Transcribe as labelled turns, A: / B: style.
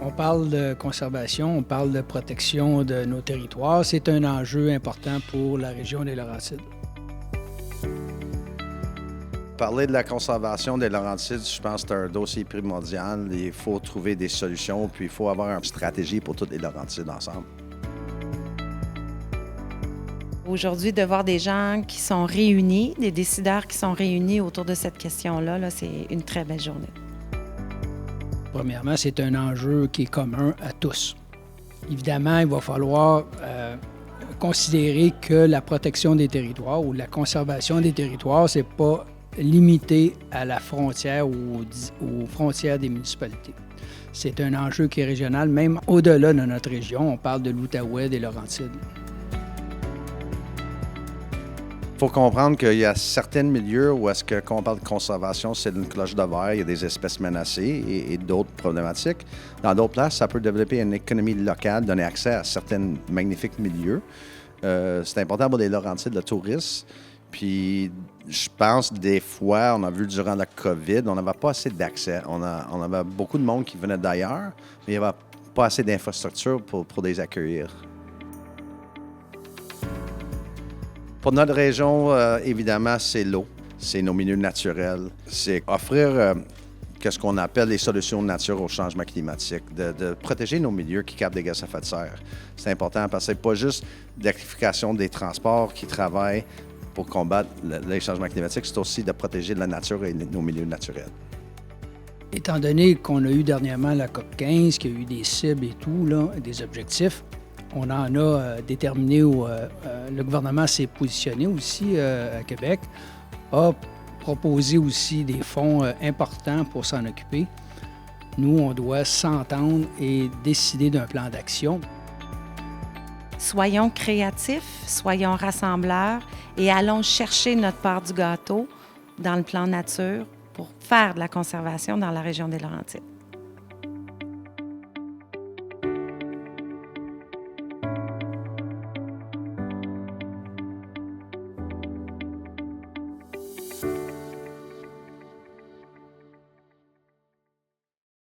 A: On parle de conservation, on parle de protection de nos territoires. C'est un enjeu important pour la région des Laurentides.
B: Parler de la conservation des Laurentides, je pense que c'est un dossier primordial. Il faut trouver des solutions, puis il faut avoir une stratégie pour toutes les Laurentides ensemble.
C: Aujourd'hui, de voir des gens qui sont réunis, des décideurs qui sont réunis autour de cette question-là, c'est une très belle journée.
A: Premièrement, c'est un enjeu qui est commun à tous. Évidemment, il va falloir considérer que la protection des territoires ou la conservation des territoires, c'est pas limité à la frontière ou aux frontières des municipalités. C'est un enjeu qui est régional, même au-delà de notre région. On parle de l'Outaouais, des Laurentides.
B: Il faut comprendre qu'il y a certains milieux où est-ce que, quand on parle de conservation, c'est une cloche de verre, il y a des espèces menacées et d'autres problématiques. Dans d'autres places, ça peut développer une économie locale, donner accès à certains magnifiques milieux. C'est important pour les Laurentides, le tourisme. Puis, je pense, des fois, on a vu durant la COVID, on n'avait pas assez d'accès. On avait beaucoup de monde qui venait d'ailleurs, mais il n'y avait pas assez d'infrastructures pour les accueillir. Pour notre région, évidemment, c'est l'eau, c'est nos milieux naturels. C'est offrir ce qu'on appelle les solutions de nature au changement climatique, de protéger nos milieux qui captent des gaz à effet de serre. C'est important parce que ce n'est pas juste l'électrification des transports qui travaillent pour combattre les changements climatiques, c'est aussi de protéger la nature et nos milieux naturels.
A: Étant donné qu'on a eu dernièrement la COP 15, qu'il y a eu des cibles et tout, là, des objectifs, on en a déterminé, le gouvernement s'est positionné aussi à Québec, a proposé aussi des fonds importants pour s'en occuper. Nous, on doit s'entendre et décider d'un plan d'action.
C: Soyons créatifs, soyons rassembleurs et allons chercher notre part du gâteau dans le plan nature pour faire de la conservation dans la région des Laurentides.